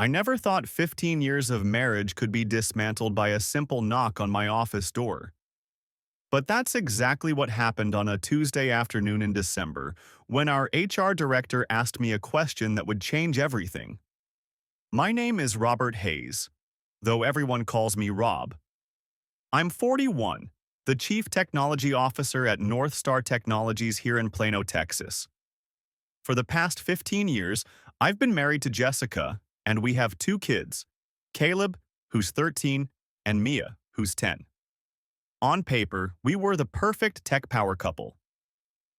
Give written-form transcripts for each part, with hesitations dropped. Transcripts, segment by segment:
I never thought 15 years of marriage could be dismantled by a simple knock on my office door. But that's exactly what happened on a Tuesday afternoon in December, when our HR director asked me a question that would change everything. My name is Robert Hayes, though everyone calls me Rob. I'm 41, the Chief Technology Officer at North Star Technologies here in Plano, Texas. For the past 15 years, I've been married to Jessica, and we have two kids, Caleb, who's 13, and Mia, who's 10. On paper, we were the perfect tech power couple.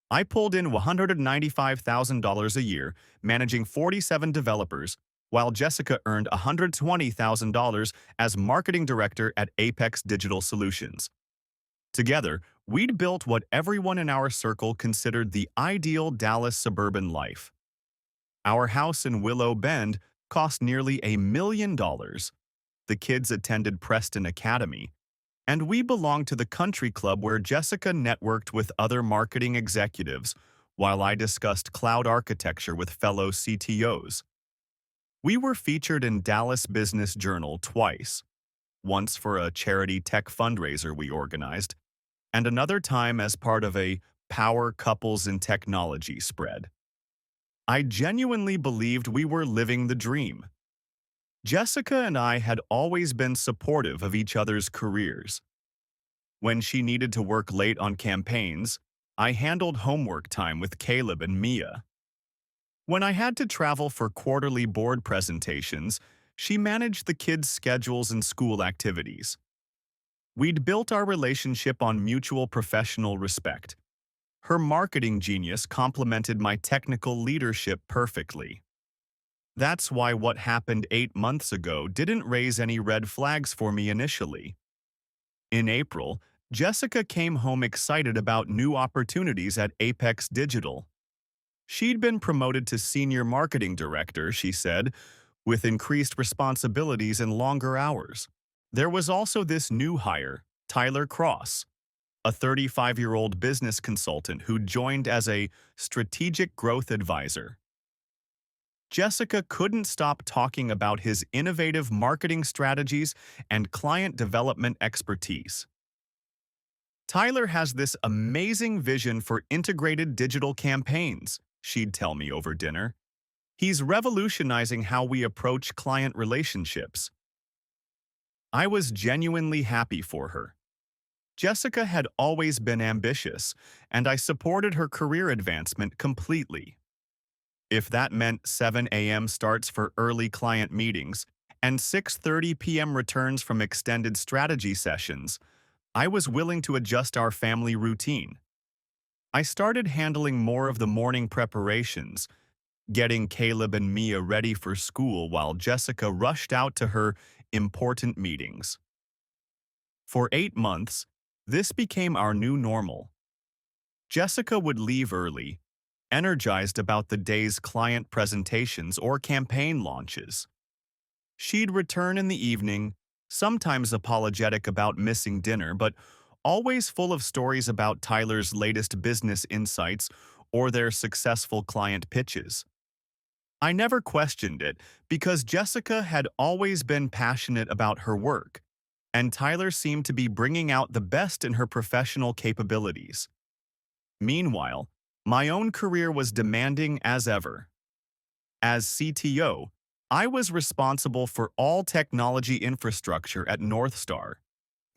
I pulled in $195,000 a year, managing 47 developers, while Jessica earned $120,000 as marketing director at Apex Digital Solutions. Together, we'd built what everyone in our circle considered the ideal Dallas suburban life. Our house in Willow Bend cost nearly $1 million. The kids attended Preston Academy, and we belonged to the country club where Jessica networked with other marketing executives while I discussed cloud architecture with fellow CTOs. We were featured in Dallas Business Journal twice, once for a charity tech fundraiser we organized, and another time as part of a Power Couples in Technology spread. I genuinely believed we were living the dream. Jessica and I had always been supportive of each other's careers. When she needed to work late on campaigns, I handled homework time with Caleb and Mia. When I had to travel for quarterly board presentations, she managed the kids' schedules and school activities. We'd built our relationship on mutual professional respect. Her marketing genius complemented my technical leadership perfectly. That's why what happened 8 months ago didn't raise any red flags for me initially. In April, Jessica came home excited about new opportunities at Apex Digital. She'd been promoted to senior marketing director, she said, with increased responsibilities and longer hours. There was also this new hire, Tyler Cross, a 35-year-old business consultant who joined as a strategic growth advisor. Jessica couldn't stop talking about his innovative marketing strategies and client development expertise. Tyler has this amazing vision for integrated digital campaigns, she'd tell me over dinner. He's revolutionizing how we approach client relationships. I was genuinely happy for her. Jessica had always been ambitious, and I supported her career advancement completely. If that meant 7 a.m. starts for early client meetings and 6:30 p.m. returns from extended strategy sessions, I was willing to adjust our family routine. I started handling more of the morning preparations, getting Caleb and Mia ready for school while Jessica rushed out to her important meetings. For 8 months, this became our new normal. Jessica would leave early, energized about the day's client presentations or campaign launches. She'd return in the evening, sometimes apologetic about missing dinner, but always full of stories about Tyler's latest business insights or their successful client pitches. I never questioned it because Jessica had always been passionate about her work, and Tyler seemed to be bringing out the best in her professional capabilities. Meanwhile, my own career was demanding as ever. As CTO, I was responsible for all technology infrastructure at North Star,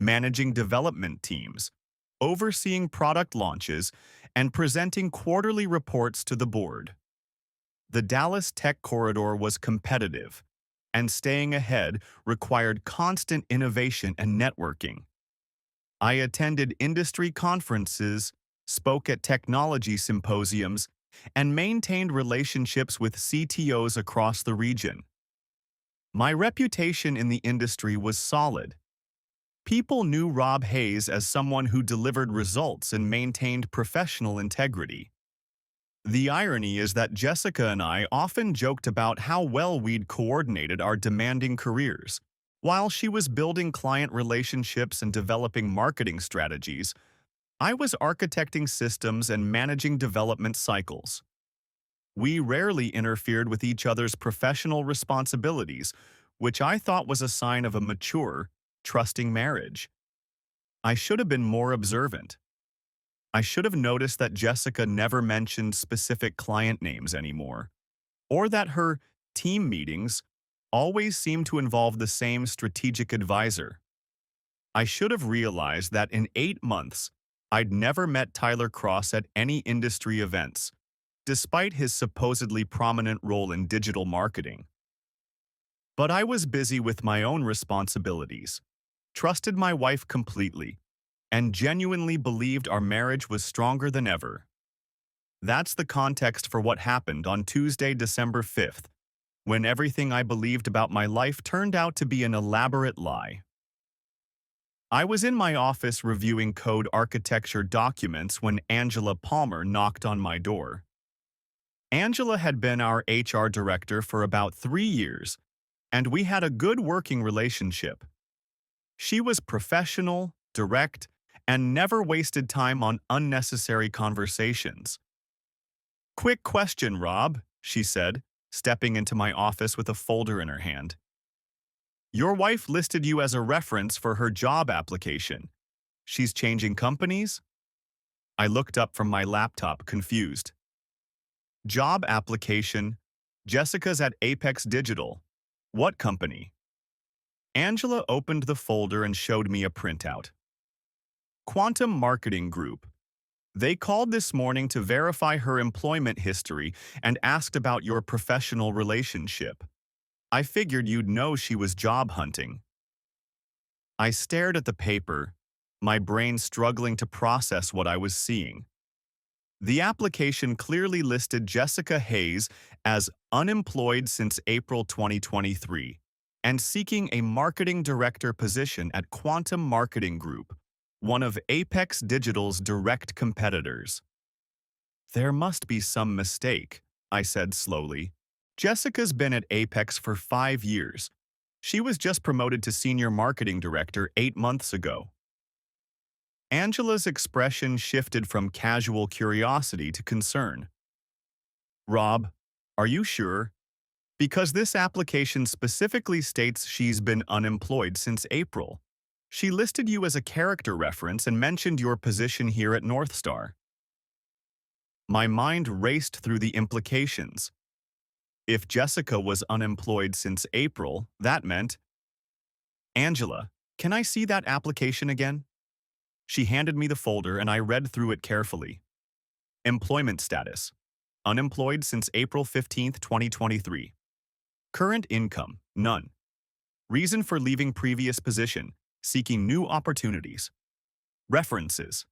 managing development teams, overseeing product launches, and presenting quarterly reports to the board. The Dallas Tech Corridor was competitive, and staying ahead required constant innovation and networking. I attended industry conferences, spoke at technology symposiums, and maintained relationships with CTOs across the region. My reputation in the industry was solid. People knew Rob Hayes as someone who delivered results and maintained professional integrity. The irony is that Jessica and I often joked about how well we'd coordinated our demanding careers. While she was building client relationships and developing marketing strategies, I was architecting systems and managing development cycles. We rarely interfered with each other's professional responsibilities, which I thought was a sign of a mature, trusting marriage. I should have been more observant. I should have noticed that Jessica never mentioned specific client names anymore, or that her team meetings always seemed to involve the same strategic advisor. I should have realized that in 8 months, I'd never met Tyler Cross at any industry events, despite his supposedly prominent role in digital marketing. But I was busy with my own responsibilities, trusted my wife completely, and genuinely believed our marriage was stronger than ever. That's the context for what happened on Tuesday, December 5th, when everything I believed about my life turned out to be an elaborate lie. I was in my office reviewing code architecture documents when Angela Palmer knocked on my door. Angela had been our HR director for about 3 years, and we had a good working relationship. She was professional, direct, and never wasted time on unnecessary conversations. "Quick question, Rob," she said, stepping into my office with a folder in her hand. "Your wife listed you as a reference for her job application. She's changing companies?" I looked up from my laptop, confused. "Job application. Jessica's at Apex Digital. What company?" Angela opened the folder and showed me a printout. "Quantum Marketing Group. They called this morning to verify her employment history and asked about your professional relationship. I figured you'd know she was job hunting." I stared at the paper, my brain struggling to process what I was seeing. The application clearly listed Jessica Hayes as unemployed since April 2023 and seeking a marketing director position at Quantum Marketing Group, one of Apex Digital's direct competitors. "There must be some mistake," I said slowly. "Jessica's been at Apex for 5 years. She was just promoted to senior marketing director 8 months ago." Angela's expression shifted from casual curiosity to concern. "Rob, are you sure? Because this application specifically states she's been unemployed since April. She listed you as a character reference and mentioned your position here at Northstar." My mind raced through the implications. If Jessica was unemployed since April, that meant, "Angela, can I see that application again?" She handed me the folder and I read through it carefully. Employment status. Unemployed since April 15, 2023. Current income, none. Reason for leaving previous position, seeking new opportunities. References.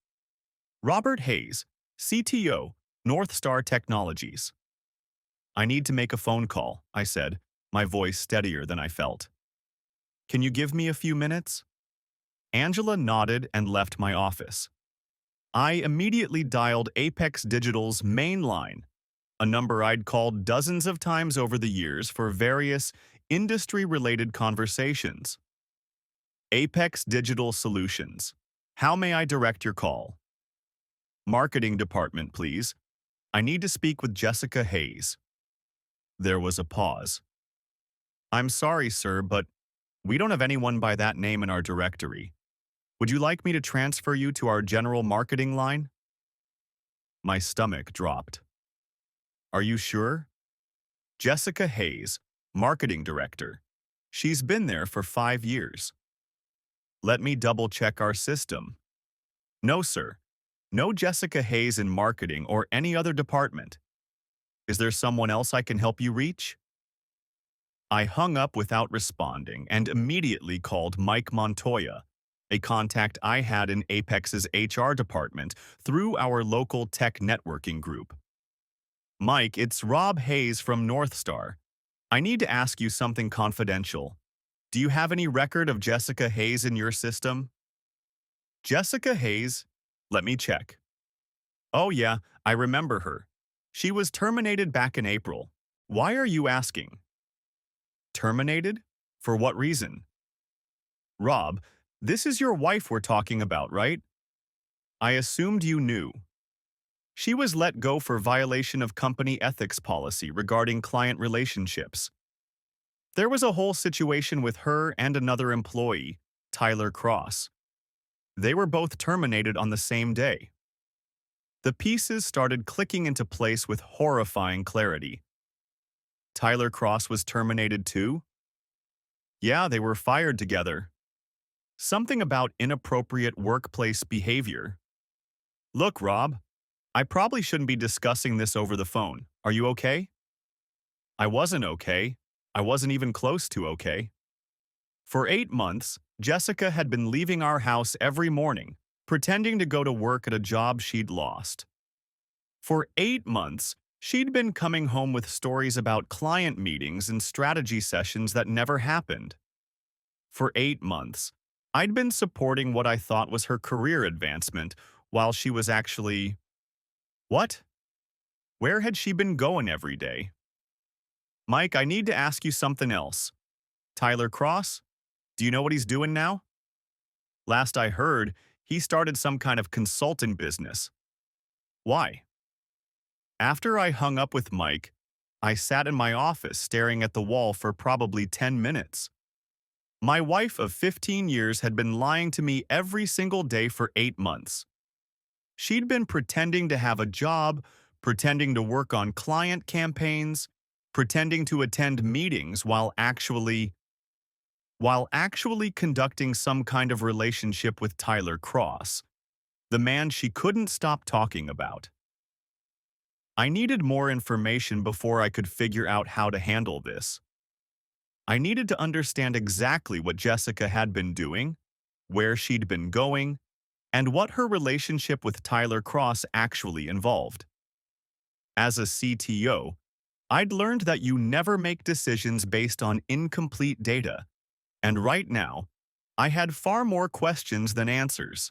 Robert Hayes, CTO, Northstar Technologies. "I need to make a phone call," I said, my voice steadier than I felt. "Can you give me a few minutes?" Angela nodded and left my office. I immediately dialed Apex Digital's main line, a number I'd called dozens of times over the years for various industry-related conversations. "Apex Digital Solutions. How may I direct your call?" "Marketing department, please. I need to speak with Jessica Hayes." There was a pause. "I'm sorry, sir, but we don't have anyone by that name in our directory. Would you like me to transfer you to our general marketing line?" My stomach dropped. "Are you sure? Jessica Hayes, marketing director. She's been there for 5 years. Let me double-check our system. No, sir. No Jessica Hayes in marketing or any other department. Is there someone else I can help you reach?" I hung up without responding and immediately called Mike Montoya, a contact I had in Apex's HR department through our local tech networking group. "Mike, it's Rob Hayes from Northstar. I need to ask you something confidential. Do you have any record of Jessica Hayes in your system?" "Jessica Hayes? Let me check. Oh yeah, I remember her. She was terminated back in April. Why are you asking?" "Terminated? For what reason?" "Rob, this is your wife we're talking about, right? I assumed you knew." She was let go for violation of company ethics policy regarding client relationships. There was a whole situation with her and another employee, Tyler Cross. They were both terminated on the same day. The pieces started clicking into place with horrifying clarity. Tyler Cross was terminated too? Yeah, they were fired together. Something about inappropriate workplace behavior. Look, Rob, I probably shouldn't be discussing this over the phone. Are you okay? I wasn't okay. I wasn't even close to okay. For 8 months, Jessica had been leaving our house every morning, pretending to go to work at a job she'd lost. For 8 months, she'd been coming home with stories about client meetings and strategy sessions that never happened. For 8 months, I'd been supporting what I thought was her career advancement while she was actually… What? Where had she been going every day? Mike, I need to ask you something else. Tyler Cross? Do you know what he's doing now? Last I heard, he started some kind of consulting business. Why? After I hung up with Mike, I sat in my office staring at the wall for probably 10 minutes. My wife of 15 years had been lying to me every single day for 8 months. She'd been pretending to have a job, pretending to work on client campaigns, pretending to attend meetings while actually conducting some kind of relationship with Tyler Cross, the man she couldn't stop talking about. I needed more information before I could figure out how to handle this. I needed to understand exactly what Jessica had been doing, where she'd been going, and what her relationship with Tyler Cross actually involved. As a CTO, I'd learned that you never make decisions based on incomplete data, and right now, I had far more questions than answers.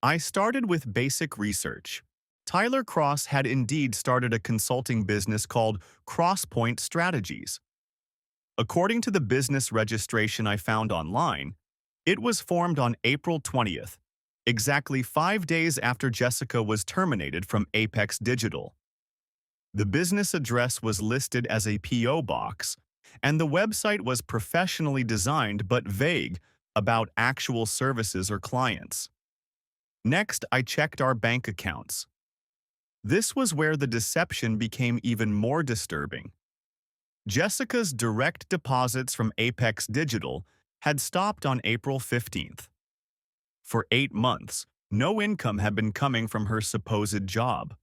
I started with basic research. Tyler Cross had indeed started a consulting business called Crosspoint Strategies. According to the business registration I found online, it was formed on April 20th, exactly 5 days after Jessica was terminated from Apex Digital. The business address was listed as a P.O. box, and the website was professionally designed but vague about actual services or clients. Next, I checked our bank accounts. This was where the deception became even more disturbing. Jessica's direct deposits from Apex Digital had stopped on April 15th. For 8 months, no income had been coming from her supposed job.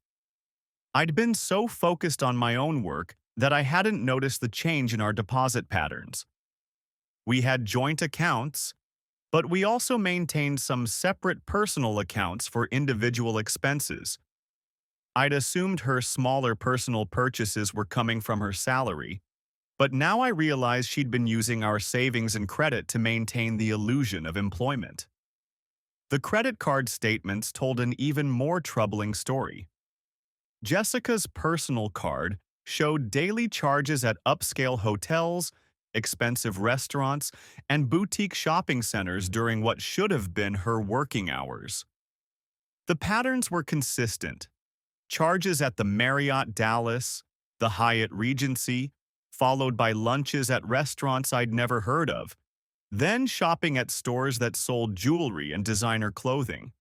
I'd been so focused on my own work that I hadn't noticed the change in our deposit patterns. We had joint accounts, but we also maintained some separate personal accounts for individual expenses. I'd assumed her smaller personal purchases were coming from her salary, but now I realized she'd been using our savings and credit to maintain the illusion of employment. The credit card statements told an even more troubling story. Jessica's personal card showed daily charges at upscale hotels, expensive restaurants, and boutique shopping centers during what should have been her working hours. The patterns were consistent. Charges at the Marriott Dallas, the Hyatt Regency, followed by lunches at restaurants I'd never heard of, then shopping at stores that sold jewelry and designer clothing.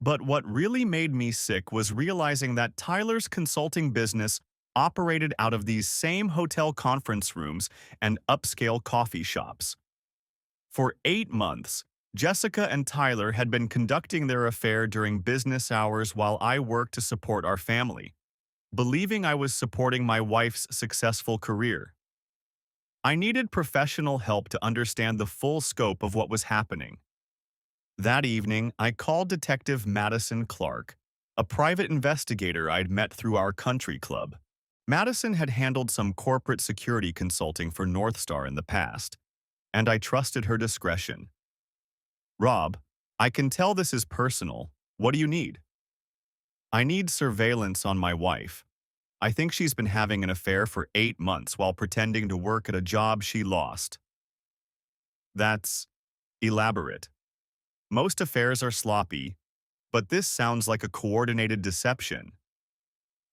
But what really made me sick was realizing that Tyler's consulting business operated out of these same hotel conference rooms and upscale coffee shops. For 8 months, Jessica and Tyler had been conducting their affair during business hours while I worked to support our family, believing I was supporting my wife's successful career. I needed professional help to understand the full scope of what was happening. That evening, I called Detective Madison Clark, a private investigator I'd met through our country club. Madison had handled some corporate security consulting for North Star in the past, and I trusted her discretion. Rob, I can tell this is personal. What do you need? I need surveillance on my wife. I think she's been having an affair for 8 months while pretending to work at a job she lost. That's elaborate. Most affairs are sloppy. But this sounds like a coordinated deception.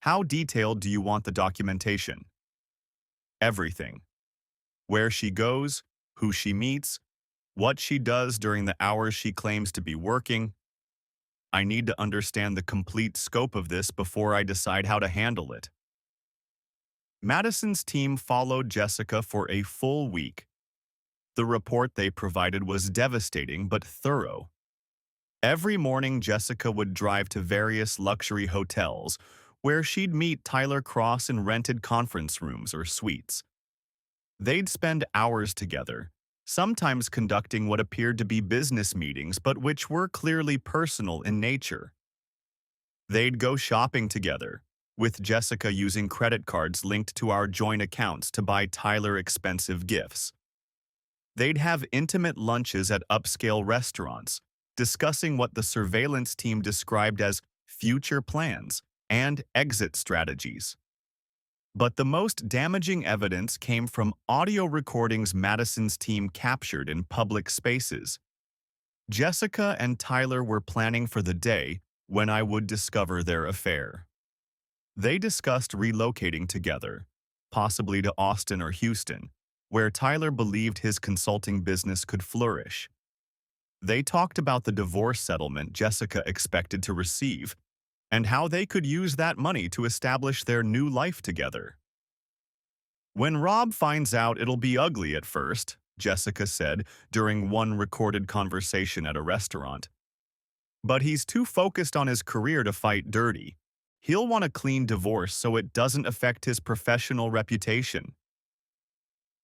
How detailed do you want the documentation? Everything. Where she goes, who she meets, what she does during the hours she claims to be working. I need to understand the complete scope of this before I decide how to handle it. Madison's team followed Jessica for a full week. The report they provided was devastating but thorough. Every morning, Jessica would drive to various luxury hotels where she'd meet Tyler Cross in rented conference rooms or suites. They'd spend hours together, sometimes conducting what appeared to be business meetings but which were clearly personal in nature. They'd go shopping together, with Jessica using credit cards linked to our joint accounts to buy Tyler expensive gifts. They'd have intimate lunches at upscale restaurants, discussing what the surveillance team described as future plans and exit strategies. But the most damaging evidence came from audio recordings Madison's team captured in public spaces. Jessica and Tyler were planning for the day when I would discover their affair. They discussed relocating together, possibly to Austin or Houston, where Tyler believed his consulting business could flourish. They talked about the divorce settlement Jessica expected to receive and how they could use that money to establish their new life together. When Rob finds out, it'll be ugly at first, Jessica said during one recorded conversation at a restaurant. But he's too focused on his career to fight dirty. He'll want a clean divorce so it doesn't affect his professional reputation.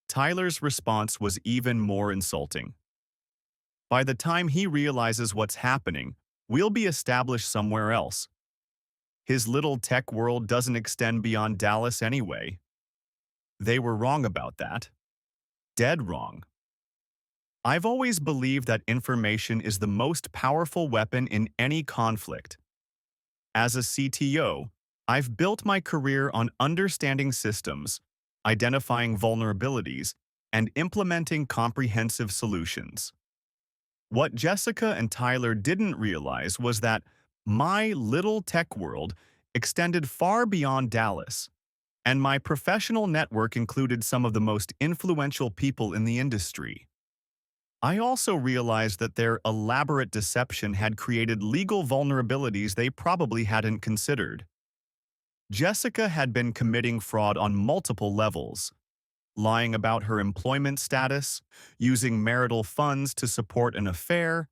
Tyler's response was even more insulting. By the time he realizes what's happening, we'll be established somewhere else. His little tech world doesn't extend beyond Dallas anyway. They were wrong about that. Dead wrong. I've always believed that information is the most powerful weapon in any conflict. As a CTO, I've built my career on understanding systems, identifying vulnerabilities, and implementing comprehensive solutions. What Jessica and Tyler didn't realize was that my little tech world extended far beyond Dallas, and my professional network included some of the most influential people in the industry. I also realized that their elaborate deception had created legal vulnerabilities they probably hadn't considered. Jessica had been committing fraud on multiple levels, lying about her employment status, using marital funds to support an affair,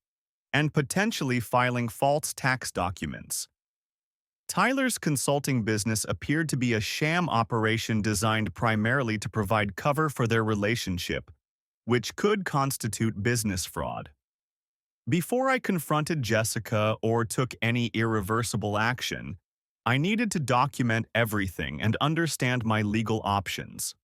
and potentially filing false tax documents. Tyler's consulting business appeared to be a sham operation designed primarily to provide cover for their relationship, which could constitute business fraud. Before I confronted Jessica or took any irreversible action, I needed to document everything and understand my legal options.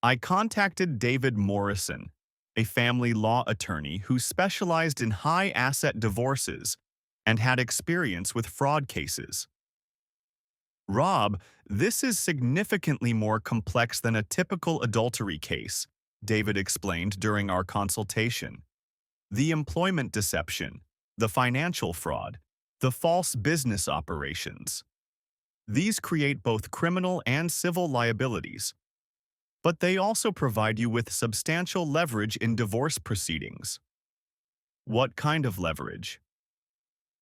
I contacted David Morrison, a family law attorney who specialized in high-asset divorces and had experience with fraud cases. Rob, this is significantly more complex than a typical adultery case, David explained during our consultation. The employment deception, the financial fraud, the false business operations. These create both criminal and civil liabilities. But they also provide you with substantial leverage in divorce proceedings. What kind of leverage?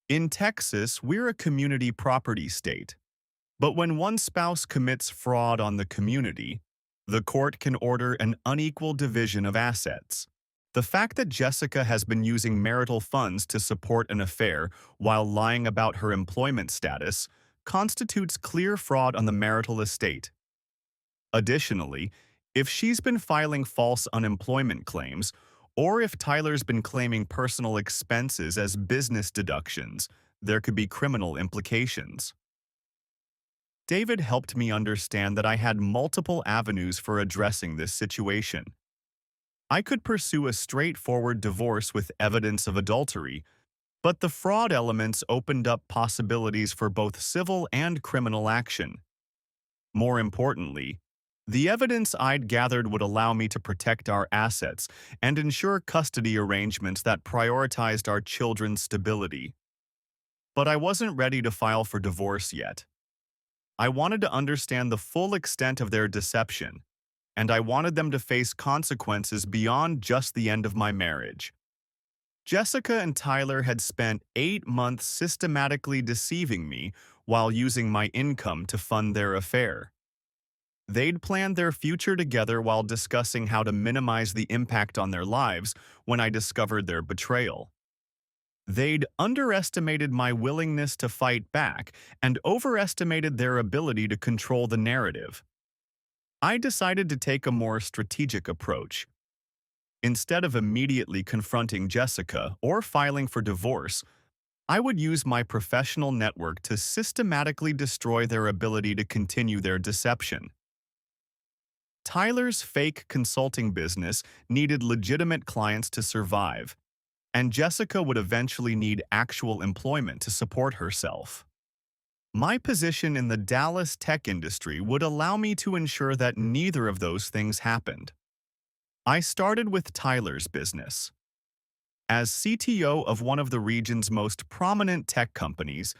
In Texas, we're a community property state. But when one spouse commits fraud on the community, the court can order an unequal division of assets. The fact that Jessica has been using marital funds to support an affair while lying about her employment status constitutes clear fraud on the marital estate. Additionally, if she's been filing false unemployment claims, or if Tyler's been claiming personal expenses as business deductions, there could be criminal implications. David helped me understand that I had multiple avenues for addressing this situation. I could pursue a straightforward divorce with evidence of adultery, but the fraud elements opened up possibilities for both civil and criminal action. More importantly, the evidence I'd gathered would allow me to protect our assets and ensure custody arrangements that prioritized our children's stability. but I wasn't ready to file for divorce yet. I wanted to understand the full extent of their deception, and I wanted them to face consequences beyond just the end of my marriage. Jessica and Tyler had spent 8 months systematically deceiving me while using my income to fund their affair. They'd planned their future together while discussing how to minimize the impact on their lives when I discovered their betrayal. They'd underestimated my willingness to fight back and overestimated their ability to control the narrative. I decided to take a more strategic approach. Instead of immediately confronting Jessica or filing for divorce, I would use my professional network to systematically destroy their ability to continue their deception. Tyler's fake consulting business needed legitimate clients to survive, and Jessica would eventually need actual employment to support herself. My position in the Dallas tech industry would allow me to ensure that neither of those things happened. I started with Tyler's business. As CTO of one of the region's most prominent tech companies,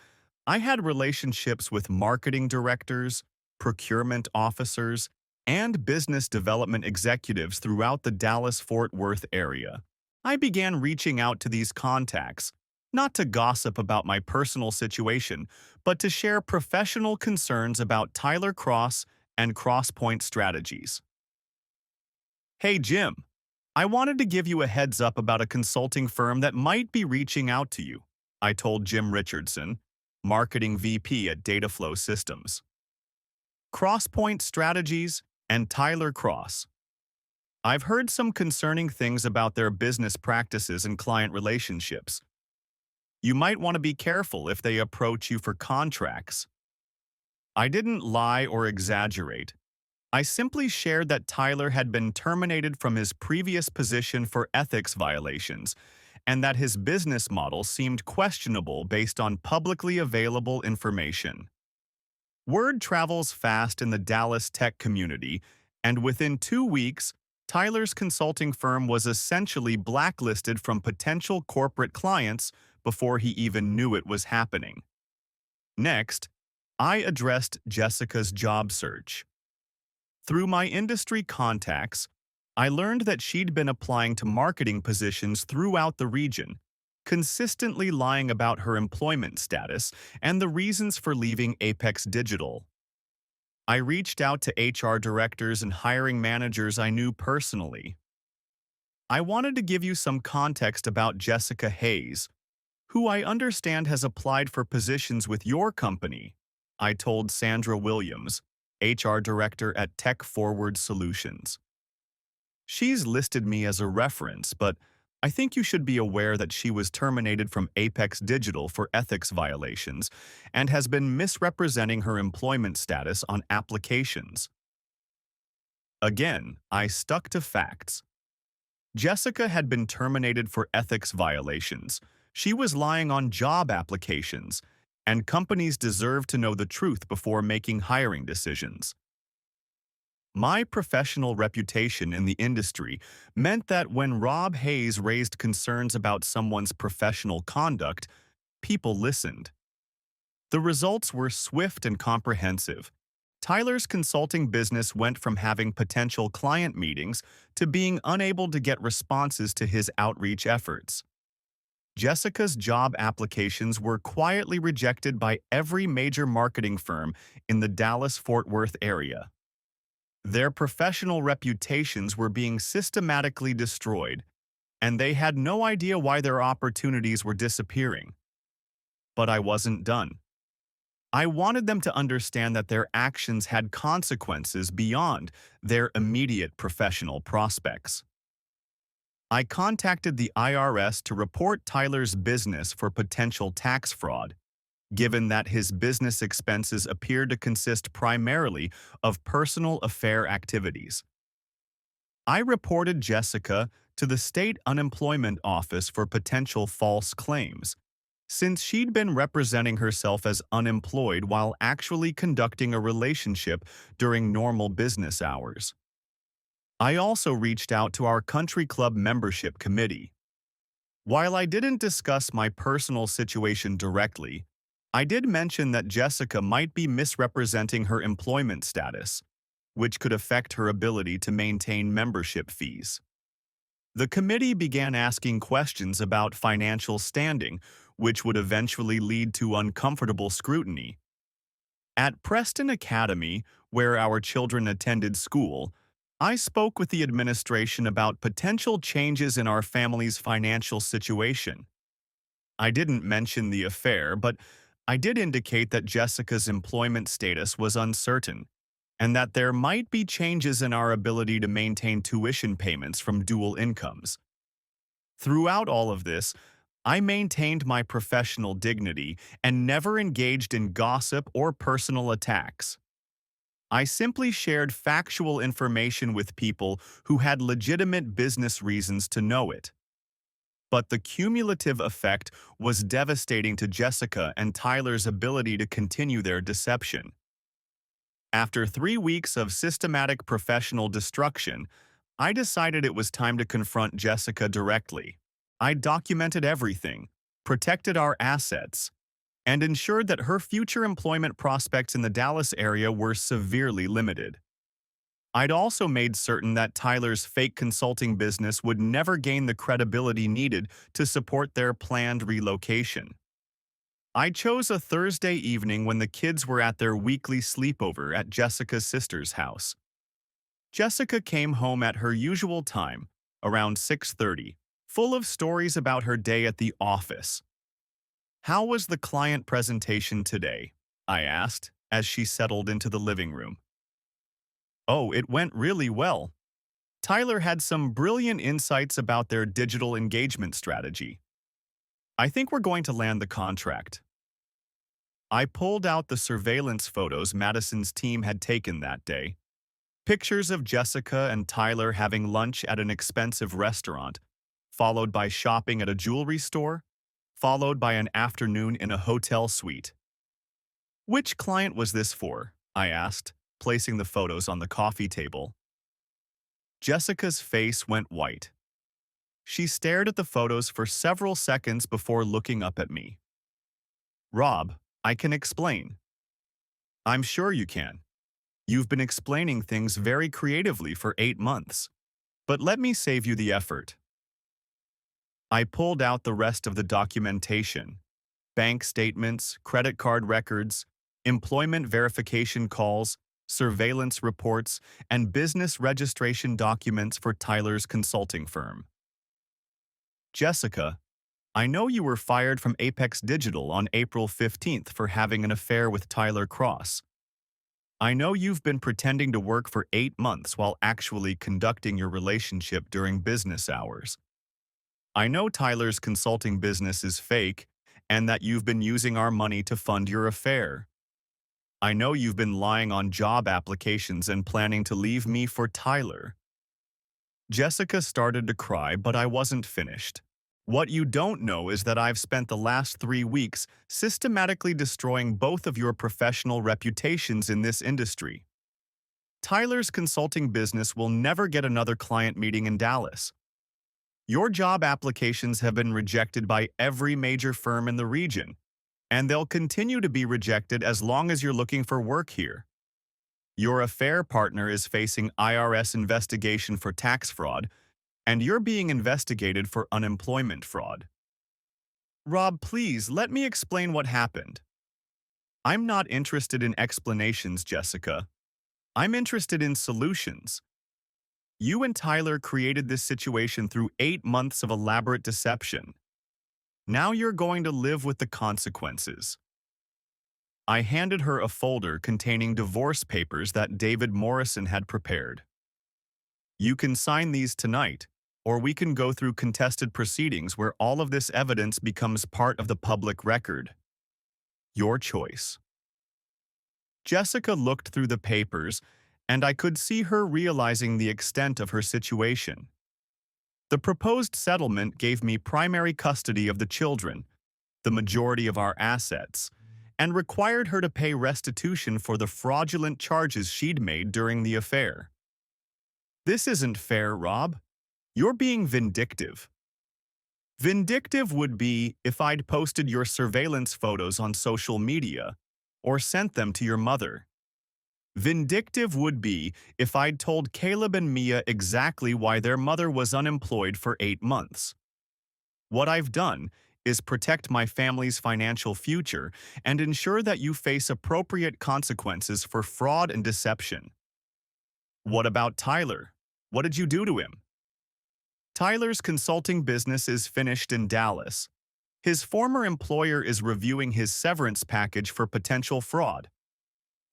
I had relationships with marketing directors, procurement officers, and business development executives throughout the Dallas-Fort Worth area. I began reaching out to these contacts, not to gossip about my personal situation, but to share professional concerns about Tyler Cross and Crosspoint strategies. Hey Jim, I wanted to give you a heads up about a consulting firm that might be reaching out to you, I told Jim Richardson, Marketing VP at Dataflow Systems. Crosspoint Strategies and Tyler Cross. I've heard some concerning things about their business practices and client relationships. You might want to be careful if they approach you for contracts. I didn't lie or exaggerate. I simply shared that Tyler had been terminated from his previous position for ethics violations, and that his business model seemed questionable based on publicly available information. Word travels fast in the Dallas tech community, and within 2 weeks, Tyler's consulting firm was essentially blacklisted from potential corporate clients before he even knew it was happening. Next, I addressed Jessica's job search. Through my industry contacts, I learned that she'd been applying to marketing positions throughout the region, consistently lying about her employment status and the reasons for leaving Apex Digital. I reached out to HR directors and hiring managers I knew personally. I wanted to give you some context about Jessica Hayes, who I understand has applied for positions with your company, I told Sandra Williams, HR Director at Tech Forward Solutions. She's listed me as a reference, but I think you should be aware that she was terminated from Apex Digital for ethics violations and has been misrepresenting her employment status on applications. Again, I stuck to facts. Jessica had been terminated for ethics violations. She was lying on job applications, and companies deserve to know the truth before making hiring decisions. My professional reputation in the industry meant that when Rob Hayes raised concerns about someone's professional conduct, people listened. The results were swift and comprehensive. Tyler's consulting business went from having potential client meetings to being unable to get responses to his outreach efforts. Jessica's job applications were quietly rejected by every major marketing firm in the Dallas-Fort Worth area. Their professional reputations were being systematically destroyed, and they had no idea why their opportunities were disappearing. But I wasn't done. I wanted them to understand that their actions had consequences beyond their immediate professional prospects. I contacted the IRS to report Tyler's business for potential tax fraud, given that his business expenses appeared to consist primarily of personal affair activities. I reported Jessica to the state unemployment office for potential false claims, since she'd been representing herself as unemployed while actually conducting a relationship during normal business hours. I also reached out to our country club membership committee. While I didn't discuss my personal situation directly, I did mention that Jessica might be misrepresenting her employment status, which could affect her ability to maintain membership fees. The committee began asking questions about financial standing, which would eventually lead to uncomfortable scrutiny. At Preston Academy, where our children attended school, I spoke with the administration about potential changes in our family's financial situation. I didn't mention the affair, but I did indicate that Jessica's employment status was uncertain and that there might be changes in our ability to maintain tuition payments from dual incomes. Throughout all of this, I maintained my professional dignity and never engaged in gossip or personal attacks. I simply shared factual information with people who had legitimate business reasons to know it. But the cumulative effect was devastating to Jessica and Tyler's ability to continue their deception. After 3 weeks of systematic professional destruction, I decided it was time to confront Jessica directly. I documented everything, protected our assets, and ensured that her future employment prospects in the Dallas area were severely limited. I'd also made certain that Tyler's fake consulting business would never gain the credibility needed to support their planned relocation. I chose a Thursday evening when the kids were at their weekly sleepover at Jessica's sister's house. Jessica came home at her usual time, around 6:30, full of stories about her day at the office. "How was the client presentation today?" I asked, as she settled into the living room. "Oh, it went really well. Tyler had some brilliant insights about their digital engagement strategy. I think we're going to land the contract." I pulled out the surveillance photos Madison's team had taken that day. Pictures of Jessica and Tyler having lunch at an expensive restaurant, followed by shopping at a jewelry store, followed by an afternoon in a hotel suite. "Which client was this for?" I asked, placing the photos on the coffee table. Jessica's face went white. She stared at the photos for several seconds before looking up at me. "Rob, I can explain." "I'm sure you can. You've been explaining things very creatively for 8 months. But let me save you the effort." I pulled out the rest of the documentation: bank statements, credit card records, employment verification calls, surveillance reports, and business registration documents for Tyler's consulting firm. "Jessica, I know you were fired from Apex Digital on April 15th for having an affair with Tyler Cross. I know you've been pretending to work for 8 months while actually conducting your relationship during business hours. I know Tyler's consulting business is fake and that you've been using our money to fund your affair. I know you've been lying on job applications and planning to leave me for Tyler." Jessica started to cry, but I wasn't finished. "What you don't know is that I've spent the last 3 weeks systematically destroying both of your professional reputations in this industry. Tyler's consulting business will never get another client meeting in Dallas. Your job applications have been rejected by every major firm in the region, and they'll continue to be rejected as long as you're looking for work here. Your affair partner is facing IRS investigation for tax fraud, and you're being investigated for unemployment fraud." "Rob, please, let me explain what happened." "I'm not interested in explanations, Jessica. I'm interested in solutions. You and Tyler created this situation through 8 months of elaborate deception. Now you're going to live with the consequences." I handed her a folder containing divorce papers that David Morrison had prepared. "You can sign these tonight, or we can go through contested proceedings where all of this evidence becomes part of the public record. Your choice." Jessica looked through the papers, and I could see her realizing the extent of her situation. The proposed settlement gave me primary custody of the children, the majority of our assets, and required her to pay restitution for the fraudulent charges she'd made during the affair. "This isn't fair, Rob. You're being vindictive." Vindictive would be if I'd posted your surveillance photos on social media or sent them to your mother. Vindictive would be if I'd told Caleb and Mia exactly why their mother was unemployed for 8 months. What I've done is protect my family's financial future and ensure that you face appropriate consequences for fraud and deception. What about Tyler? What did you do to him? Tyler's consulting business is finished in Dallas. His former employer is reviewing his severance package for potential fraud.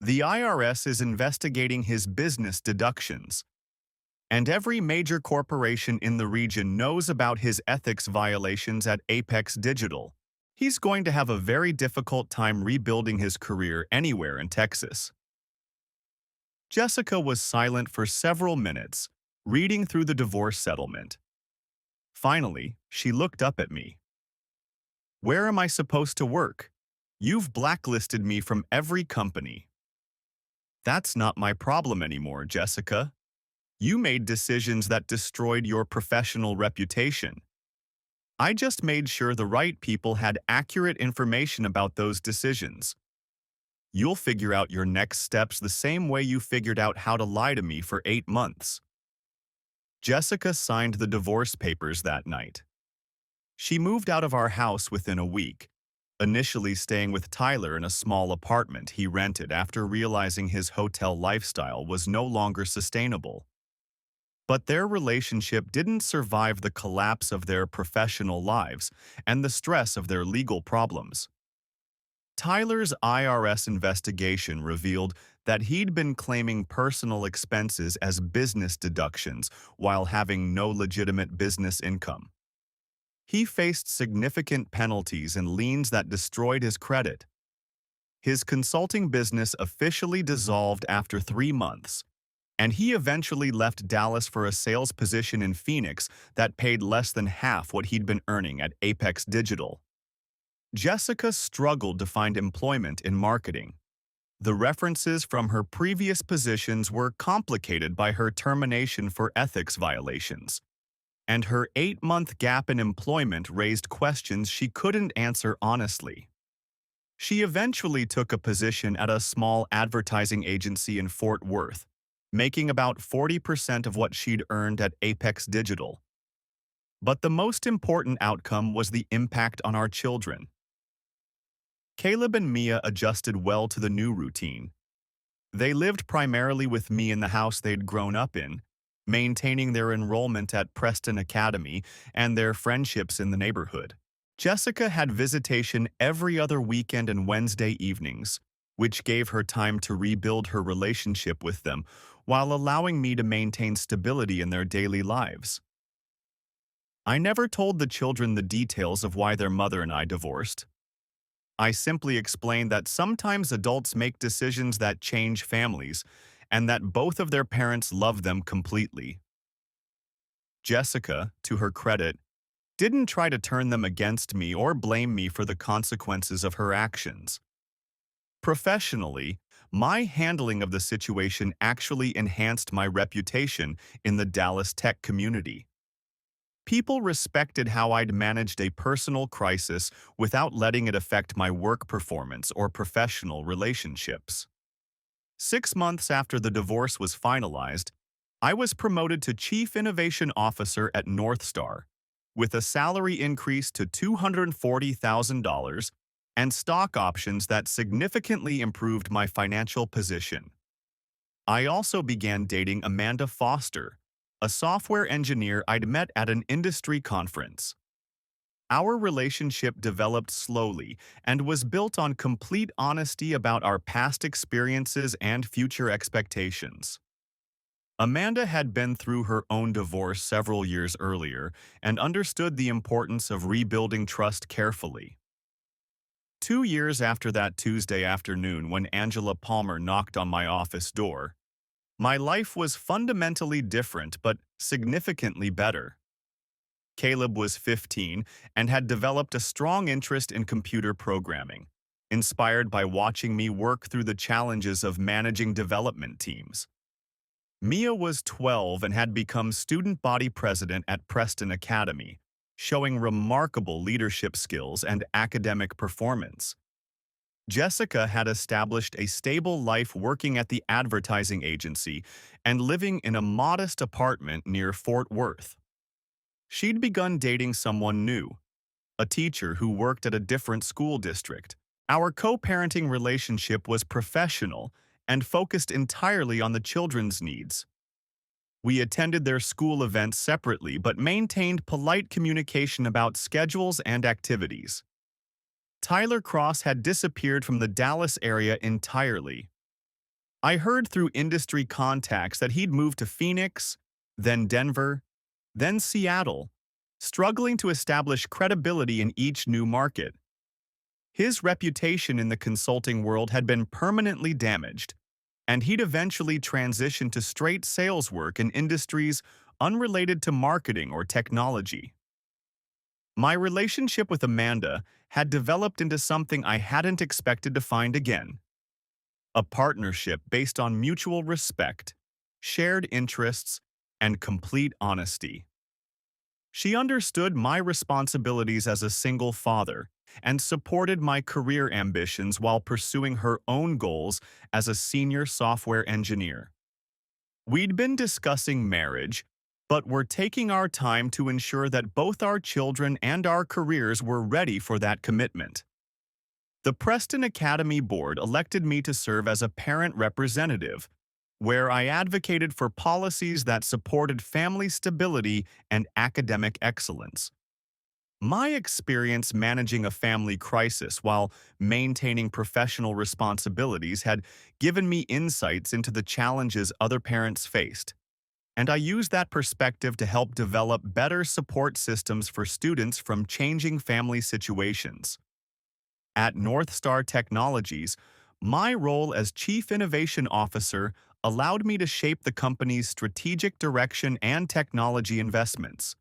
The IRS is investigating his business deductions. And every major corporation in the region knows about his ethics violations at Apex Digital. He's going to have a very difficult time rebuilding his career anywhere in Texas. Jessica was silent for several minutes, reading through the divorce settlement. Finally, she looked up at me. Where am I supposed to work? You've blacklisted me from every company. That's not my problem anymore, Jessica. You made decisions that destroyed your professional reputation. I just made sure the right people had accurate information about those decisions. You'll figure out your next steps the same way you figured out how to lie to me for 8 months. Jessica signed the divorce papers that night. She moved out of our house within a week, initially staying with Tyler in a small apartment he rented after realizing his hotel lifestyle was no longer sustainable. But their relationship didn't survive the collapse of their professional lives and the stress of their legal problems. Tyler's IRS investigation revealed that he'd been claiming personal expenses as business deductions while having no legitimate business income. He faced significant penalties and liens that destroyed his credit. His consulting business officially dissolved after 3 months, and he eventually left Dallas for a sales position in Phoenix that paid less than half what he'd been earning at Apex Digital. Jessica struggled to find employment in marketing. The references from her previous positions were complicated by her termination for ethics violations, and her 8-month gap in employment raised questions she couldn't answer honestly. She eventually took a position at a small advertising agency in Fort Worth, making about 40% of what she'd earned at Apex Digital. But the most important outcome was the impact on our children. Caleb and Mia adjusted well to the new routine. They lived primarily with me in the house they'd grown up in, maintaining their enrollment at Preston Academy and their friendships in the neighborhood. Jessica had visitation every other weekend and Wednesday evenings, which gave her time to rebuild her relationship with them while allowing me to maintain stability in their daily lives. I never told the children the details of why their mother and I divorced. I simply explained that sometimes adults make decisions that change families, and that both of their parents love them completely. Jessica, to her credit, didn't try to turn them against me or blame me for the consequences of her actions. Professionally, my handling of the situation actually enhanced my reputation in the Dallas tech community. People respected how I'd managed a personal crisis without letting it affect my work performance or professional relationships. 6 months after the divorce was finalized, I was promoted to Chief Innovation Officer at Northstar, with a salary increase to $240,000 and stock options that significantly improved my financial position. I also began dating Amanda Foster, a software engineer I'd met at an industry conference. Our relationship developed slowly and was built on complete honesty about our past experiences and future expectations. Amanda had been through her own divorce several years earlier and understood the importance of rebuilding trust carefully. 2 years after that Tuesday afternoon when Angela Palmer knocked on my office door, my life was fundamentally different but significantly better. Caleb was 15 and had developed a strong interest in computer programming, inspired by watching me work through the challenges of managing development teams. Mia was 12 and had become student body president at Preston Academy, showing remarkable leadership skills and academic performance. Jessica had established a stable life working at the advertising agency and living in a modest apartment near Fort Worth. She'd begun dating someone new, a teacher who worked at a different school district. Our co-parenting relationship was professional and focused entirely on the children's needs. We attended their school events separately but maintained polite communication about schedules and activities. Tyler Cross had disappeared from the Dallas area entirely. I heard through industry contacts that he'd moved to Phoenix, then Denver, then Seattle, struggling to establish credibility in each new market. His reputation in the consulting world had been permanently damaged, and he'd eventually transitioned to straight sales work in industries unrelated to marketing or technology. My relationship with Amanda had developed into something I hadn't expected to find again. A partnership based on mutual respect, shared interests, and complete honesty. She understood my responsibilities as a single father and supported my career ambitions while pursuing her own goals as a senior software engineer. We'd been discussing marriage, but were taking our time to ensure that both our children and our careers were ready for that commitment. The Preston Academy Board elected me to serve as a parent representative, where I advocated for policies that supported family stability and academic excellence. My experience managing a family crisis while maintaining professional responsibilities had given me insights into the challenges other parents faced, and I used that perspective to help develop better support systems for students from changing family situations. At North Star Technologies, my role as Chief Innovation Officer allowed me to shape the company's strategic direction and technology investments.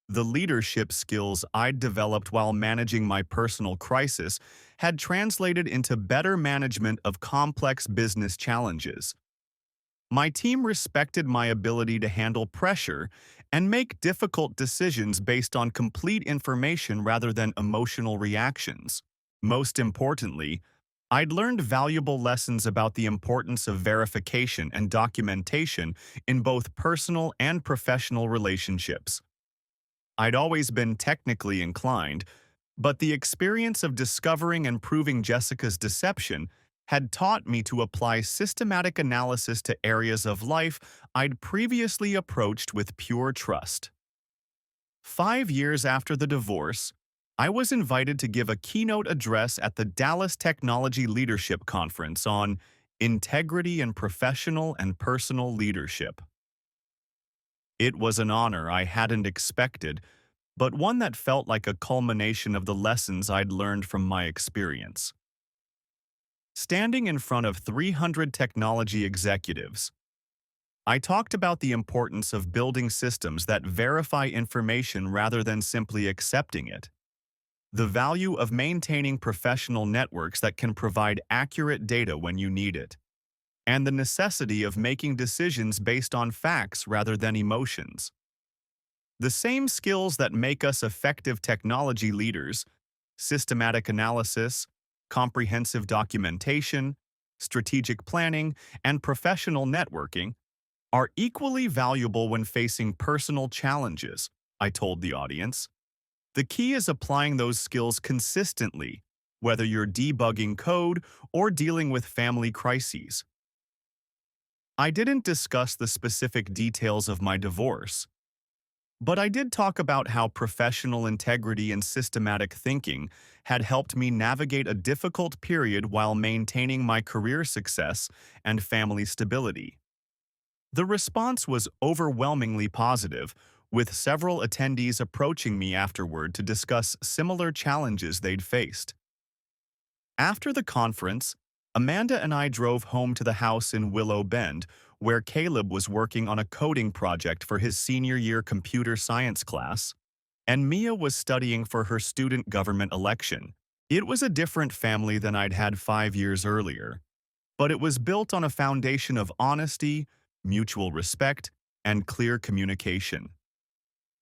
The leadership skills I'd developed while managing my personal crisis had translated into better management of complex business challenges. My team respected my ability to handle pressure and make difficult decisions based on complete information rather than emotional reactions. Most importantly, I'd learned valuable lessons about the importance of verification and documentation in both personal and professional relationships. I'd always been technically inclined, but the experience of discovering and proving Jessica's deception had taught me to apply systematic analysis to areas of life I'd previously approached with pure trust. 5 years after the divorce, I was invited to give a keynote address at the Dallas Technology Leadership Conference on integrity in professional and personal leadership. It was an honor I hadn't expected, but one that felt like a culmination of the lessons I'd learned from my experience. Standing in front of 300 technology executives, I talked about the importance of building systems that verify information rather than simply accepting it, the value of maintaining professional networks that can provide accurate data when you need it, and the necessity of making decisions based on facts rather than emotions. The same skills that make us effective technology leaders, systematic analysis, comprehensive documentation, strategic planning, and professional networking, are equally valuable when facing personal challenges, I told the audience. The key is applying those skills consistently, whether you're debugging code or dealing with family crises. I didn't discuss the specific details of my divorce, but I did talk about how professional integrity and systematic thinking had helped me navigate a difficult period while maintaining my career success and family stability. The response was overwhelmingly positive, with several attendees approaching me afterward to discuss similar challenges they'd faced. After the conference, Amanda and I drove home to the house in Willow Bend, where Caleb was working on a coding project for his senior year computer science class, and Mia was studying for her student government election. It was a different family than I'd had 5 years earlier, but it was built on a foundation of honesty, mutual respect, and clear communication.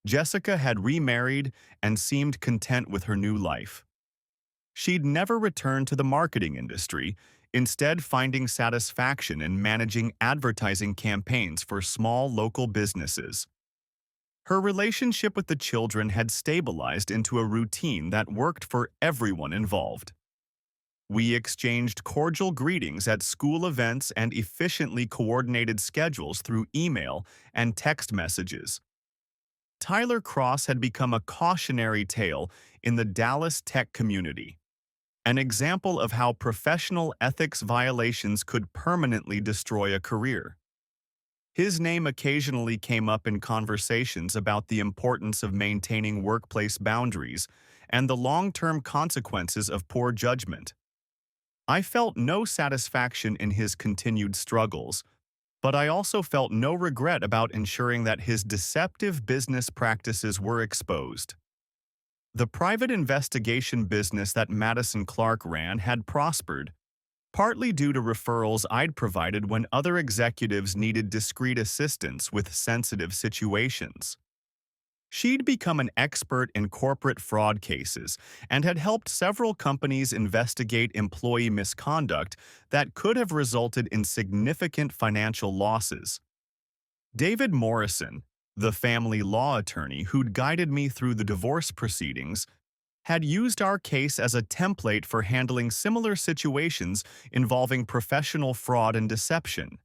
Jessica had remarried and seemed content with her new life. She'd never returned to the marketing industry, instead finding satisfaction in managing advertising campaigns for small local businesses. Her relationship with the children had stabilized into a routine that worked for everyone involved. We exchanged cordial greetings at school events and efficiently coordinated schedules through email and text messages. Tyler Cross had become a cautionary tale in the Dallas tech community, an example of how professional ethics violations could permanently destroy a career. His name occasionally came up in conversations about the importance of maintaining workplace boundaries and the long-term consequences of poor judgment. I felt no satisfaction in his continued struggles, but I also felt no regret about ensuring that his deceptive business practices were exposed. The private investigation business that Madison Clark ran had prospered, partly due to referrals I'd provided when other executives needed discreet assistance with sensitive situations. She'd become an expert in corporate fraud cases and had helped several companies investigate employee misconduct that could have resulted in significant financial losses. David Morrison, the family law attorney who'd guided me through the divorce proceedings, had used our case as a template for handling similar situations involving professional fraud and deception.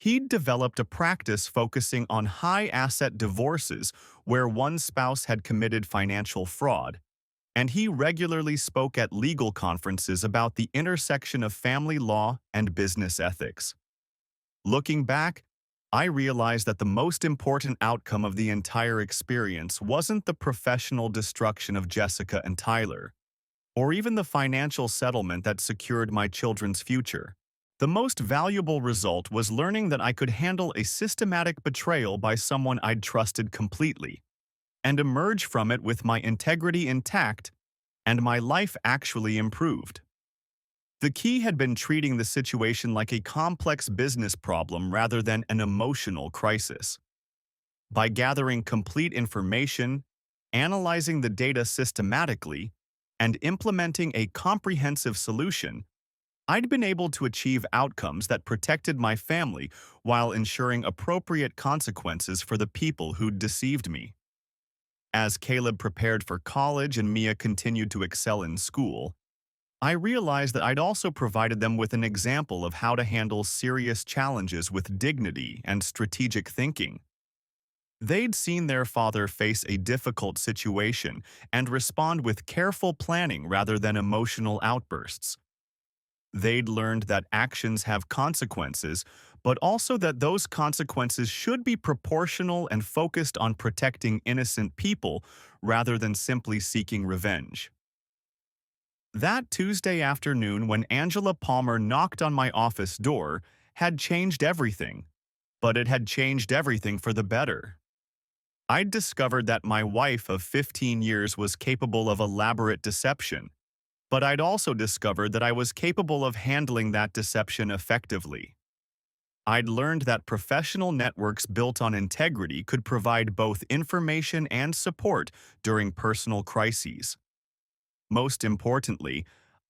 He'd developed a practice focusing on high-asset divorces where one spouse had committed financial fraud, and he regularly spoke at legal conferences about the intersection of family law and business ethics. Looking back, I realized that the most important outcome of the entire experience wasn't the professional destruction of Jessica and Tyler, or even the financial settlement that secured my children's future. The most valuable result was learning that I could handle a systematic betrayal by someone I'd trusted completely, and emerge from it with my integrity intact, and my life actually improved. The key had been treating the situation like a complex business problem rather than an emotional crisis. By gathering complete information, analyzing the data systematically, and implementing a comprehensive solution, I'd been able to achieve outcomes that protected my family while ensuring appropriate consequences for the people who'd deceived me. As Caleb prepared for college and Mia continued to excel in school, I realized that I'd also provided them with an example of how to handle serious challenges with dignity and strategic thinking. They'd seen their father face a difficult situation and respond with careful planning rather than emotional outbursts. They'd learned that actions have consequences, but also that those consequences should be proportional and focused on protecting innocent people rather than simply seeking revenge. That Tuesday afternoon when Angela Palmer knocked on my office door had changed everything, but it had changed everything for the better. I'd discovered that my wife of 15 years was capable of elaborate deception, but I'd also discovered that I was capable of handling that deception effectively. I'd learned that professional networks built on integrity could provide both information and support during personal crises. Most importantly,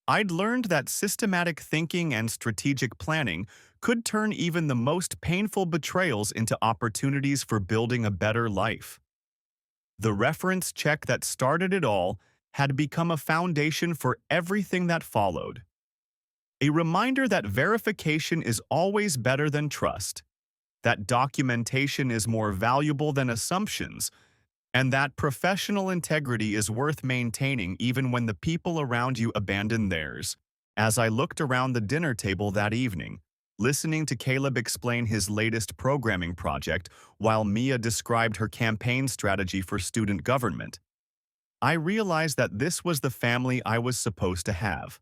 I'd learned that systematic thinking and strategic planning could turn even the most painful betrayals into opportunities for building a better life. The reference check that started it all had become a foundation for everything that followed. A reminder that verification is always better than trust, that documentation is more valuable than assumptions, and that professional integrity is worth maintaining even when the people around you abandon theirs. As I looked around the dinner table that evening, listening to Caleb explain his latest programming project while Mia described her campaign strategy for student government, I realized that this was the family I was supposed to have.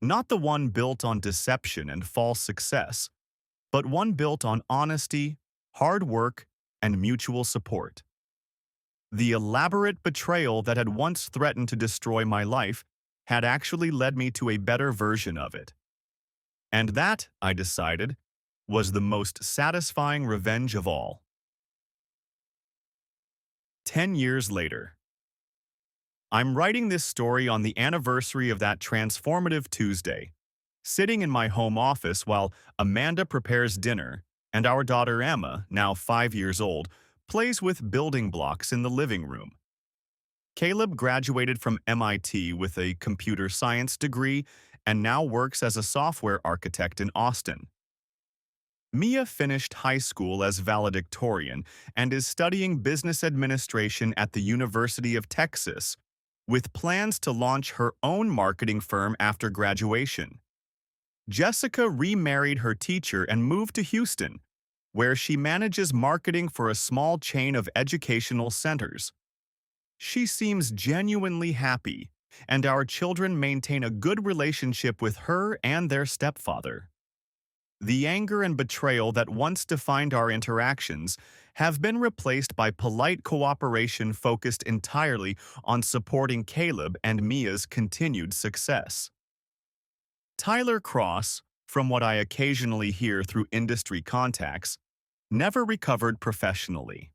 Not the one built on deception and false success, but one built on honesty, hard work, and mutual support. The elaborate betrayal that had once threatened to destroy my life had actually led me to a better version of it. And that, I decided, was the most satisfying revenge of all. 10 years later. I'm writing this story on the anniversary of that transformative Tuesday, sitting in my home office while Amanda prepares dinner and our daughter Emma, now 5 years old, plays with building blocks in the living room. Caleb graduated from MIT with a computer science degree and now works as a software architect in Austin. Mia finished high school as valedictorian and is studying business administration at the University of Texas, with plans to launch her own marketing firm after graduation. Jessica remarried her teacher and moved to Houston, where she manages marketing for a small chain of educational centers. She seems genuinely happy, and our children maintain a good relationship with her and their stepfather. The anger and betrayal that once defined our interactions have been replaced by polite cooperation focused entirely on supporting Caleb and Mia's continued success. Tyler Cross, from what I occasionally hear through industry contacts, never recovered professionally.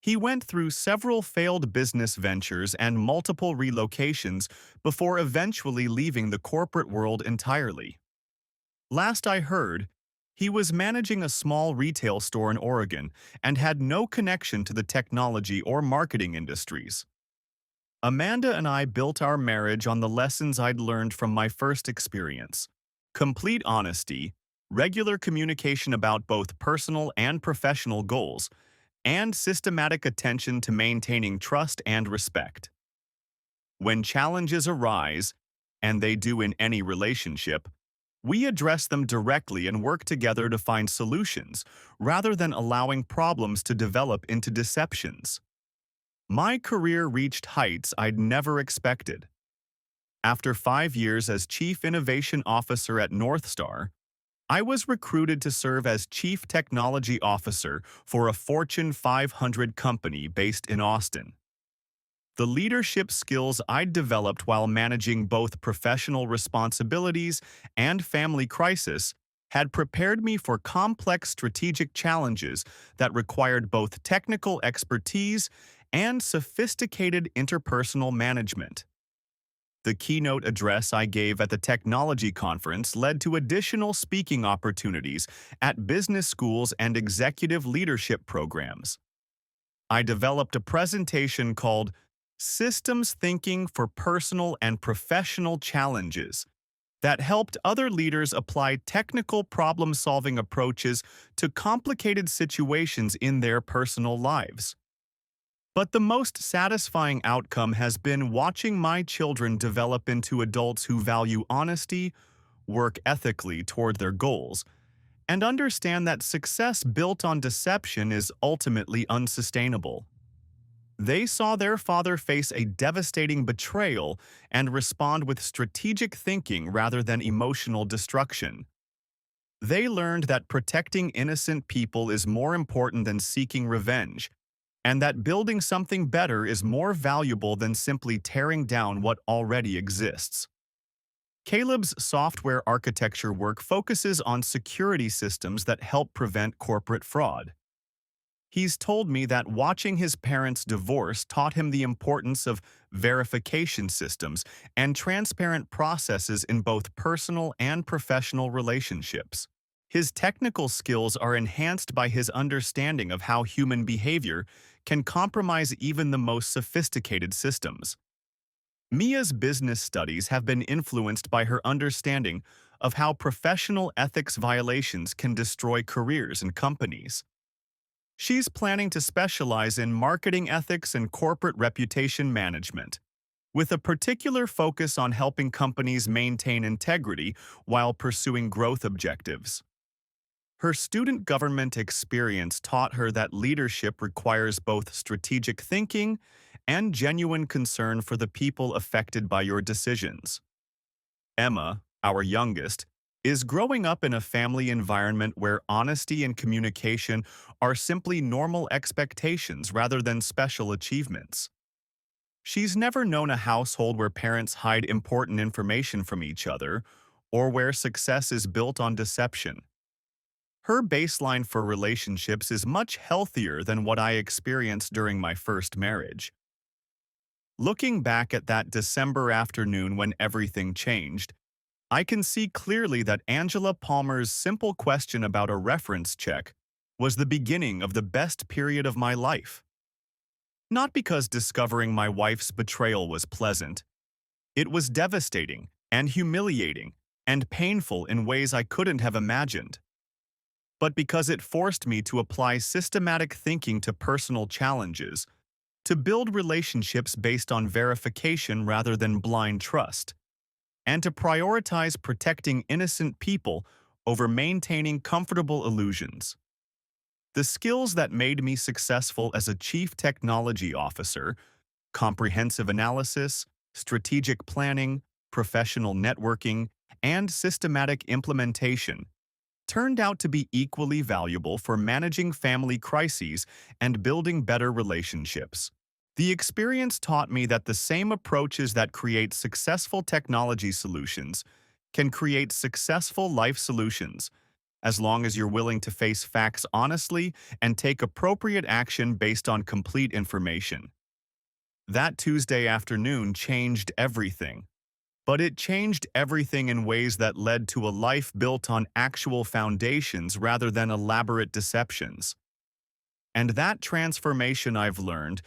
He went through several failed business ventures and multiple relocations before eventually leaving the corporate world entirely. Last I heard, he was managing a small retail store in Oregon and had no connection to the technology or marketing industries. Amanda and I built our marriage on the lessons I'd learned from my first experience: complete honesty, regular communication about both personal and professional goals, and systematic attention to maintaining trust and respect. When challenges arise, and they do in any relationship, we address them directly and work together to find solutions, rather than allowing problems to develop into deceptions. My career reached heights I'd never expected. After 5 years as Chief Innovation Officer at Northstar, I was recruited to serve as Chief Technology Officer for a Fortune 500 company based in Austin. The leadership skills I'd developed while managing both professional responsibilities and family crisis had prepared me for complex strategic challenges that required both technical expertise and sophisticated interpersonal management. The keynote address I gave at the technology conference led to additional speaking opportunities at business schools and executive leadership programs. I developed a presentation called Systems Thinking for Personal and Professional Challenges that helped other leaders apply technical problem-solving approaches to complicated situations in their personal lives. But the most satisfying outcome has been watching my children develop into adults who value honesty, work ethically toward their goals, and understand that success built on deception is ultimately unsustainable. They saw their father face a devastating betrayal and respond with strategic thinking rather than emotional destruction. They learned that protecting innocent people is more important than seeking revenge, and that building something better is more valuable than simply tearing down what already exists. Caleb's software architecture work focuses on security systems that help prevent corporate fraud. He's told me that watching his parents' divorce taught him the importance of verification systems and transparent processes in both personal and professional relationships. His technical skills are enhanced by his understanding of how human behavior can compromise even the most sophisticated systems. Mia's business studies have been influenced by her understanding of how professional ethics violations can destroy careers and companies. She's planning to specialize in marketing ethics and corporate reputation management, with a particular focus on helping companies maintain integrity while pursuing growth objectives. Her student government experience taught her that leadership requires both strategic thinking and genuine concern for the people affected by your decisions. Emma, our youngest, is growing up in a family environment where honesty and communication are simply normal expectations rather than special achievements. She's never known a household where parents hide important information from each other or where success is built on deception. Her baseline for relationships is much healthier than what I experienced during my first marriage. Looking back at that December afternoon when everything changed, I can see clearly that Angela Palmer's simple question about a reference check was the beginning of the best period of my life. Not because discovering my wife's betrayal was pleasant. It was devastating and humiliating and painful in ways I couldn't have imagined. But because it forced me to apply systematic thinking to personal challenges, to build relationships based on verification rather than blind trust, and to prioritize protecting innocent people over maintaining comfortable illusions. The skills that made me successful as a chief technology officer, comprehensive analysis, strategic planning, professional networking, and systematic implementation, turned out to be equally valuable for managing family crises and building better relationships. The experience taught me that the same approaches that create successful technology solutions can create successful life solutions, as long as you're willing to face facts honestly and take appropriate action based on complete information. That Tuesday afternoon changed everything. But it changed everything in ways that led to a life built on actual foundations rather than elaborate deceptions. And that transformation, I've learned,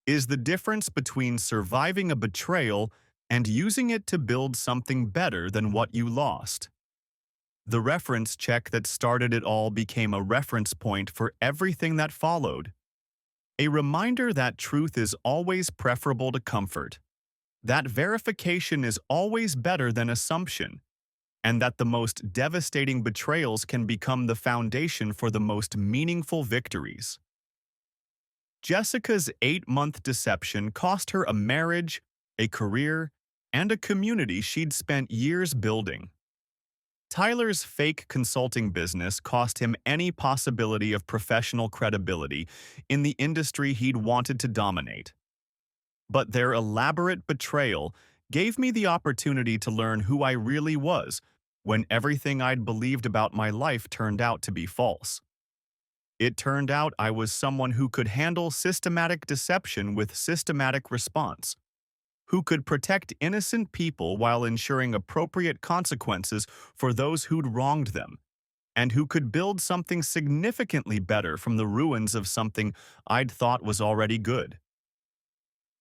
is the difference between surviving a betrayal and using it to build something better than what you lost. The reference check that started it all became a reference point for everything that followed. A reminder that truth is always preferable to comfort, that verification is always better than assumption, and that the most devastating betrayals can become the foundation for the most meaningful victories. Jessica's 8-month deception cost her a marriage, a career, and a community she'd spent years building. Tyler's fake consulting business cost him any possibility of professional credibility in the industry he'd wanted to dominate. But their elaborate betrayal gave me the opportunity to learn who I really was when everything I'd believed about my life turned out to be false. It turned out I was someone who could handle systematic deception with systematic response, who could protect innocent people while ensuring appropriate consequences for those who'd wronged them, and who could build something significantly better from the ruins of something I'd thought was already good.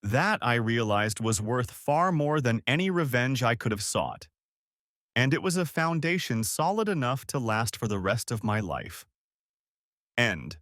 That, I realized, was worth far more than any revenge I could have sought. And it was a foundation solid enough to last for the rest of my life. End.